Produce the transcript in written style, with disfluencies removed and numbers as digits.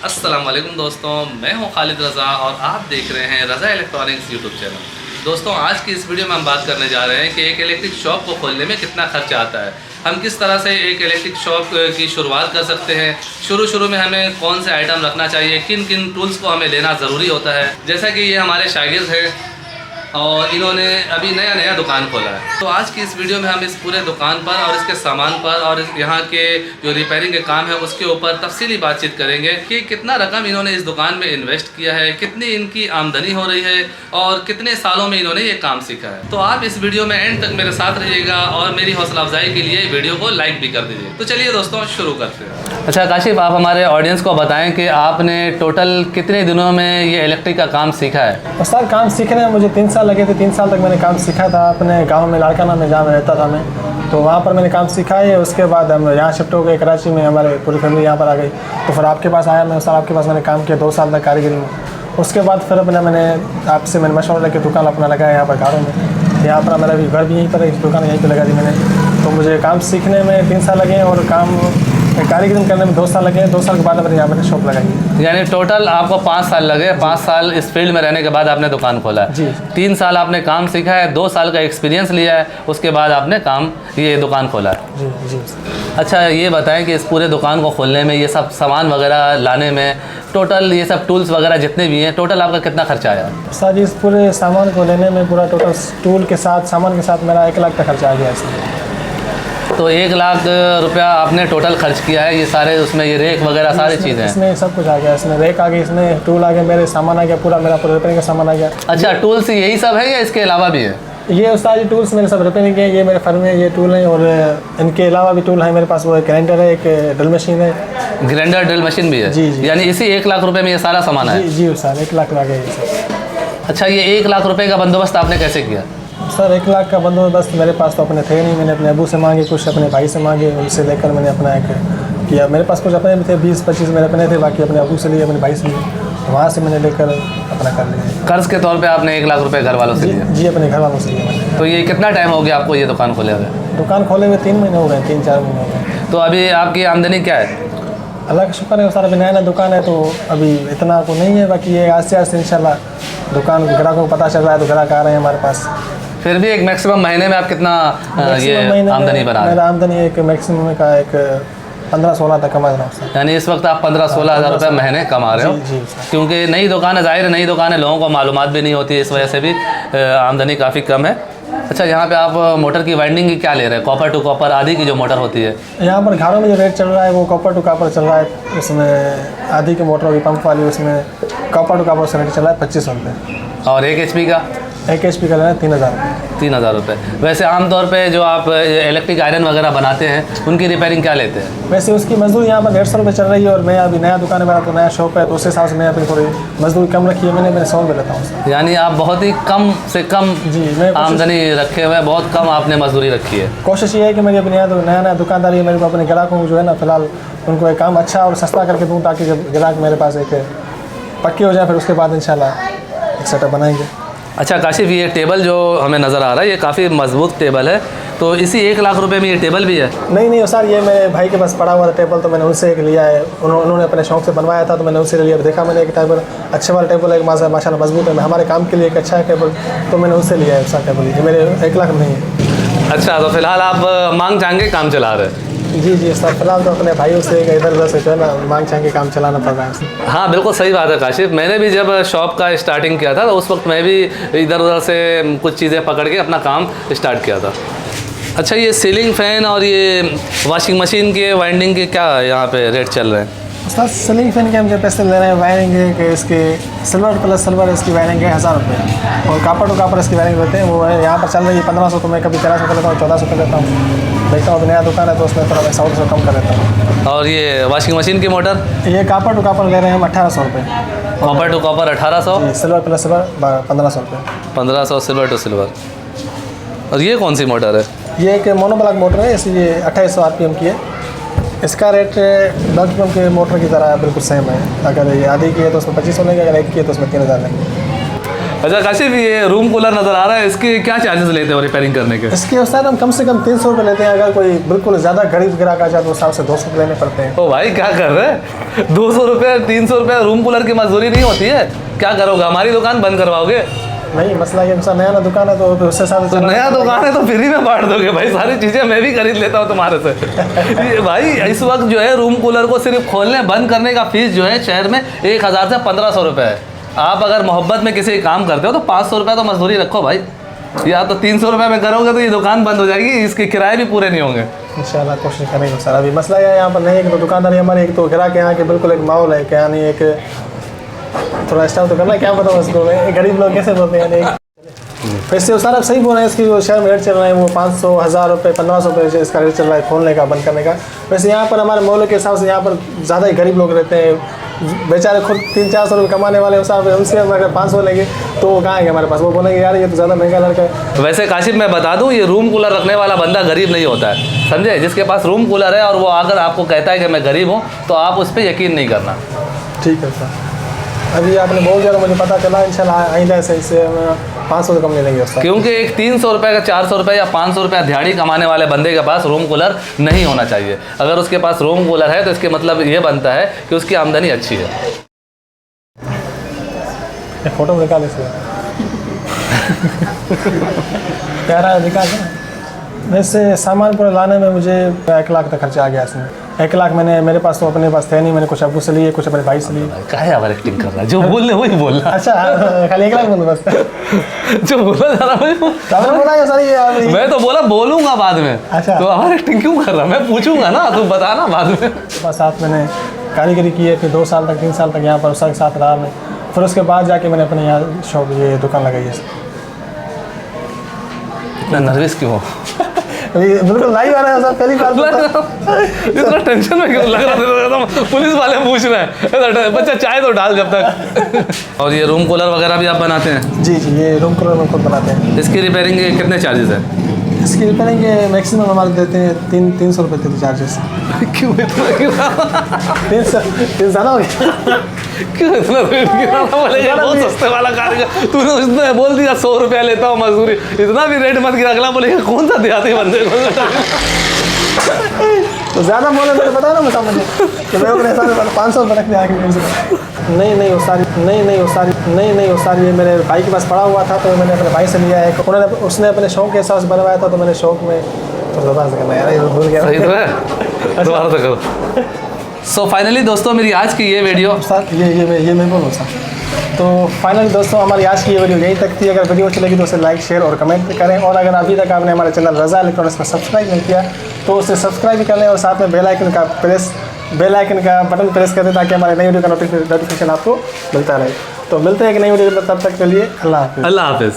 अस्सलाम वालेकुम दोस्तों, मैं हूं खालिद रज़ा और आप देख रहे हैं रज़ा इलेक्ट्रॉनिक्स यूट्यूब चैनल। दोस्तों, आज की इस वीडियो में हम बात करने जा रहे हैं कि एक इलेक्ट्रिक शॉप को खोलने में कितना खर्चा आता है। हम किस तरह से एक इलेक्ट्रिक शॉप की शुरुआत कर सकते हैं, शुरू में हमें कौन से आइटम रखना चाहिए, किन किन टूल्स को हमें लेना ज़रूरी होता है। जैसा कि ये हमारे शागिर्द हैं और इन्होंने अभी नया दुकान खोला है। तो आज की इस वीडियो में हम इस पूरे दुकान पर और इसके सामान पर और यहाँ के जो रिपेयरिंग के काम है उसके ऊपर तफसीली बातचीत करेंगे कि कितना रकम इन्होंने इस दुकान में इन्वेस्ट किया है, कितनी इनकी आमदनी हो रही है और कितने सालों में इन्होंने ये काम सीखा है। तो आप इस वीडियो में एंड तक मेरे साथ रहिएगा और मेरी हौसला अफजाई के लिए वीडियो को लाइक भी कर दीजिए। तो चलिए दोस्तों, शुरू करते हैं। अच्छा काशिफ, आप हमारे ऑडियंस को बताएं कि आपने टोटल कितने दिनों में ये इलेक्ट्रिक का काम सीखा है। सर, काम सीखने में मुझे 3 साल लगे थे। 3 साल तक मैंने काम सीखा था अपने गांव में, लाड़काना में, जहाँ मैं रहता था मैं। तो वहाँ पर मैंने काम सीखा है। उसके बाद हम यहाँ शिफ्ट हो गए कराची में, हमारे पूरी फैमिली यहाँ पर आ गई। तो फिर आपके पास आया मैं। सर, आपके पास मैंने काम किया 2 साल तक कारीगरी में। उसके बाद फिर मैंने आपसे मशवरा लेकर दुकान अपना लगाया यहाँ पर घरों में। यहाँ पर मेरा भी घर भी यहीं पर है, इस दुकान यहीं पर लगा दी मैंने। तो मुझे काम सीखने में 3 साल लगे और काम कारीगरी करने में 2 साल लगे। 2 साल के बाद मैंने यहाँ पर शॉप लगाई। यानी टोटल आपको 5 साल लगे। 5 साल इस फील्ड में रहने के बाद आपने दुकान खोला है। जी। 3 साल आपने काम सीखा है, 2 साल का एक्सपीरियंस लिया है, उसके बाद आपने ये दुकान खोला है। जी जी। अच्छा, ये बताएं कि इस पूरे दुकान को खोलने में, ये सब सामान वगैरह लाने में, टोटल ये सब टूल्स वगैरह जितने भी हैं, टोटल आपका कितना खर्चा आया? सर, इस पूरे सामान को लेने में पूरा टोटल टूल के साथ, सामान के साथ मेरा 1 लाख का खर्चा आ गया इसमें। तो 1 लाख रुपया आपने टोटल खर्च किया है। ये सारे उसमें ये रेक वगैरह सारी चीज़ें हैं, इसमें सब कुछ आ गया। इसमें रेक आ गई, इसमें टूल आ गया, मेरे सामान आ गया, पूरा मेरा रिपेयरिंग का सामान आ गया। अच्छा, टूल्स यही सब है या इसके अलावा भी है? ये उस्ताद जी टूल्स मेरे सब रिपेयरिंग के, ये मेरे फर्म में ये टूल हैं। और इनके अलावा भी टूल है मेरे पास। वो एक ग्राइंडर है, एक ड्रिल मशीन है। ग्राइंडर ड्रिल मशीन भी है? जी जी। यानी इसी 1 लाख रुपए में ये सारा सामान है? जी उस्ताद, 1 लाख आ गया ये सब। अच्छा, ये 1 लाख रुपए का बंदोबस्त आपने कैसे किया? सर, 1 लाख का बंदोबस्त मेरे पास तो अपने थे नहीं। मैंने अपने अबू से मांगे, कुछ अपने भाई से मांगे, उनसे लेकर मैंने अपना एक किया। मेरे पास कुछ अपने भी थे, 20-25 मेरे अपने थे, बाकी अपने अबू से लिए, अपने भाई से लिए। तो वहाँ से मैंने लेकर अपना कर लिया। कर्ज के तौर पे आपने 1 लाख रुपए घर वालों से लिया? जी, अपने घर वालों से लिया मैंने। तो ये कितना टाइम हो गया आपको ये दुकान खोले हुए? दुकान खोले हुए 3 महीने हो गए, 3-4 महीने हो गए। तो अभी आपकी आमदनी क्या है? अल्लाह का शुक्र है, सारा नया दुकान है तो अभी इतना तो नहीं है। बाकी ये आस्ते आस्ते इंशाल्लाह दुकान ग्राहकों को पता चल रहा है तो ग्राहक आ रहे हैं हमारे पास। फिर भी एक मैक्सिमम महीने में आप कितना ये आमदनी बना रहे हैं? मेरा आमदनी एक मैक्सिमम का एक 15-16 तक कमा रहा हूँ। यानी इस वक्त आप 15-16 हज़ार रुपये महीने कमा रहे हो? जी। क्योंकि नई दुकान है, जाहिर है नई दुकान है, लोगों को मालूमात भी नहीं होती है, इस वजह से भी आमदनी काफ़ी कम है। अच्छा, यहाँ पे आप मोटर की वाइंडिंग की क्या ले रहे हैं? कॉपर टू कॉपर आदि की जो मोटर होती है यहाँ पर घरों में जो रेट चल रहा है वो कॉपर टू कॉपर चल रहा है। उसमें आदि की मोटर होगी पंप वाली, उसमें कॉपर टू कॉपर से रेट चल रहा है 2500 रुपये। और 1 HP का? 1 HP का लेना है 3000 3000 रुपये। वैसे आमतौर पे जो आप इलेक्ट्रिक आयरन वगैरह बनाते हैं उनकी रिपेयरिंग क्या लेते हैं? वैसे उसकी मजदूरी यहाँ पर 150 रुपये चल रही है। और मैं अभी नया दुकान है मेरा, तो नया शॉप है, तो उस हिसाब से मैं अपनी थोड़ी मजदूरी कम रखी है। मैंने 100 रुपये लेता हूँ। यानी आप बहुत ही कम से कम जी, मैं आमदनी रखे हुए हैं, बहुत कम आपने मजदूरी रखी है। कोशिश ये है कि मेरी अपनी नया दुकानदारी है, मेरे को अपने ग्राहकों को जो है ना फिलहाल उनको एक काम अच्छा और सस्ता करके दूँ, ताकि जब ग्राहक मेरे पास एक पक्के हो जाए फिर उसके बाद इंशाल्लाह एक सेटअप बनाएंगे। अच्छा काशिफ, ये टेबल जो हमें नज़र आ रहा है ये काफ़ी मजबूत टेबल है, तो इसी 1 लाख रुपए में ये टेबल भी है? नहीं सर, ये मेरे भाई के पास पड़ा हुआ था टेबल, तो मैंने उनसे एक लिया है। उन्होंने अपने शौक से बनवाया था तो मैंने उनसे लिया। देखा मैंने एक टेबल अच्छे वाला टेबल है, माशाल्लाह मजबूत है, हमारे काम के लिए एक अच्छा है टेबल, तो मैंने उससे लिया है सर टेबल। ये मेरे 1 लाख नहीं है। अच्छा, तो फिलहाल आप मांग चांग के काम चला रहे हैं? जी सर, फिलहाल तो अपने भाइयों से इधर उधर से जो है ना मांग चांग के काम चलाना पड़ रहा है। हाँ बिल्कुल सही बात है काशिफ। मैंने भी जब शॉप का स्टार्टिंग किया था तो उस वक्त मैं भी इधर उधर से कुछ चीज़ें पकड़ के अपना काम स्टार्ट किया था। अच्छा, ये सीलिंग फ़ैन और ये वॉशिंग मशीन के वाइंडिंग के क्या यहाँ पे रेट चल रहे हैं? सर, सीलिंग फैन के हम जो पैसे ले रहे हैं, वायरिंग है कि इसके सिल्वर प्लस सिल्वर इसकी वायरिंग है 1000 रुपये। और कापर टू कापर इसकी वायरिंग लेते हैं, वो है यहाँ पर चल रही है 1500। तो मैं कभी 1300 का लेता हूँ, 1400 का लेता हूँ। देखता हूँ नया दुकान है तो उसमें थोड़ा मैं 100 कम कर देता हूँ। और ये वॉशिंग मशीन की मोटर? ये कापर टू कापर ले रहे हैं हम 1800 रुपये। Copper two copper 1800? Silver plus silver 1500 रुपये। 1500 सिल्वर टू सिल्वर। और ये कौन सी मोटर है? ये एक मोनोब्लॉक मोटर है, इसलिए 2800 RPM की है। इसका रेट 10 RPM के मोटर की तरह बिल्कुल सेम है। अगर ये आधी की है तो उसमें 2500 लेंगे, अगर 1 की है तो उसमें 3000 लेंगे। अच्छा काशिफ, ये रूम कूलर नज़र आ रहा है, इसके क्या चार्जेस लेते हो रिपेयरिंग करने के? इसके उस्ताद हम कम से कम 300 रुपये लेते हैं। अगर कोई बिल्कुल ज़्यादा गरीब ग्राहक आ जाए तो उस हिसाब से 200 लेने पड़ते हैं। ओ भाई क्या कर रहे हैं, 200 रुपये 300 रुपये रूम कूलर की मजदूरी नहीं होती है? क्या करोगे, हमारी दुकान बंद करवाओगे? नहीं, मसला ये नया ना दुकान है तो उससे साथ तो नया दुकान है तो फ्री में बांट दोगे भाई, सारी चीज़ें मैं भी खरीद लेता हूँ तुम्हारे से। ये भाई इस वक्त जो है रूम कूलर को सिर्फ खोलने बंद करने का फीस जो है शहर में 1000 से 1500 रुपये है। आप अगर मोहब्बत में किसी काम करते हो तो 500 रुपये तो मजदूरी रखो भाई, या तो 300 रुपये में करोगे तो ये दुकान बंद हो जाएगी, इसके किराए भी पूरे नहीं होंगे। इंशाल्लाह कोशिश करेंगे सर। अभी मसला यह है यहाँ पर नहीं, एक तो दुकानदारी हमारे, एक तो ग्राहक यहाँ के बिल्कुल एक माहौल है, क्या नहीं एक थोड़ा स्टाफ तो करना, क्या बताऊँ उसको, गरीब लोग कैसे बोलते हैं नहीं। वैसे सर आप सही बोल रहे हैं, इसकी जो शहर में रेट चल रहा है वो 500 1000 रुपये 1500 रुपये इसका रेट चल रहा है खोलने का बंद करने का। वैसे यहाँ पर हमारे मोहल्ले के हिसाब से यहाँ पर ज़्यादा ही गरीब लोग रहते हैं, बेचारे खुद 300-400 रुपये कमाने वाले हिसाब से, उनसे अगर 500 लेंगे तो वो कहाँ आएंगे हमारे पास, वो बोलेंगे यार ये तो ज़्यादा महंगा लड़का है। वैसे काशिफ मैं बता दूं, ये रूम कूलर रखने वाला बंदा गरीब नहीं होता है, समझे? जिसके पास रूम कूलर है और वो अगर आपको कहता है कि मैं गरीब हूँ तो आप उस पर यकीन नहीं करना। ठीक है सर, अभी आपने बोल दिया तो मुझे पता चला, इंशाल्लाह आइंदा से इससे 500 से कम नहीं लेंगे उसका। क्योंकि एक 300 रुपये का 400 रुपये या 500 रुपये दिहाड़ी कमाने वाले बंदे के पास रूम कूलर नहीं होना चाहिए। अगर उसके पास रूम कूलर है तो इसके मतलब ये बनता है कि उसकी आमदनी अच्छी है। फ़ोटो निकाल इसका प्यारा निकाल। वैसे सामान पूरा लाने में मुझे 1 लाख तक खर्चा आ गया इसमें। 1 लाख मैंने, मेरे पास तो अपने पास थे नहीं, मैंने कुछ अब्बू से लिए, कुछ अपने भाई से लिए। क्या है अब एक्टिंग कर रहा है, जो बोल रहे वही बोलना। अच्छा खाली 1 लाख बोलूँ बस जो बोला जा रहा वही आपने बोला या सर? मैं तो बोला बोलूंगा बाद में। अच्छा तो अब एक्टिंग क्यों कर रहा, मैं पूछूंगा ना, तुम बताना बाद में। बस साथ मैंने कारीगरी की है, फिर 2 साल तक 3 साल तक यहाँ पर उसके साथ रहा मैं, फिर उसके बाद जाके मैंने अपने यहाँ शॉप ये दुकान लगाई है। इतना नर्वस क्यों हो? बिल्कुल लाइव आ रहा है सर, पहली बार इतना टेंशन में क्यों लग रहा था? पुलिस वाले पूछ रहे हैं, बच्चा चाय तो डाल जब तक। और ये रूम कूलर वगैरह भी आप बनाते हैं? जी जी, ये रूम कूलर में खुद बनाते हैं। इसकी रिपेयरिंग के कितने चार्जेस हैं? इसकी रिपेयरिंग के मैक्सिमम हमारे देते हैं 300 रुपये देते चार्जेस। क्यों इतना गिरा? 300 ज़्यादा हो गया। क्यों इतना रेट गिरा? बोले बहुत सस्ते वाला कारीगर, तूने उसने बोल दिया 100 रुपया लेता हूँ मजदूरी, इतना भी रेट मत गिरा। अगला बोलेगा कौन सा देहाती बंदे को तो ज़्यादा बोले तो पता है ना मुझे कि मैं अपने हिसाब से 500 रुपये रख दिया आगे। नहीं वो सारी ये मेरे भाई के पास पड़ा हुआ था तो मैंने अपने भाई से लिया है। उसने अपने शौक के हिसाब से बनवाया था तो मैंने शौक में तो दोबारा से करना यार, भूल गया। सही तो है, दोबारा से करो। सो फाइनली दोस्तों मेरी आज की ये वीडियो सर ये मैं बोलूँ सर। तो फाइनली दोस्तों हमारी आज की ये वीडियो यहीं तक थी। अगर वीडियो अच्छी लगी तो उसे लाइक शेयर और कमेंट करें, और अगर अभी तक आपने हमारे चैनल रज़ा इलेक्ट्रॉनिक्स को सब्सक्राइब नहीं किया तो उसे सब्सक्राइब भी कर लें और साथ में बेल आइकन का बटन प्रेस कर दें ताकि हमारे नई वीडियो का नोटिफिकेशन आपको मिलता रहे। तो मिलते हैं एक नई वीडियो में, तब तक के लिए अल्लाह हाफ़िज़। अल्लाह हाफ़िज़।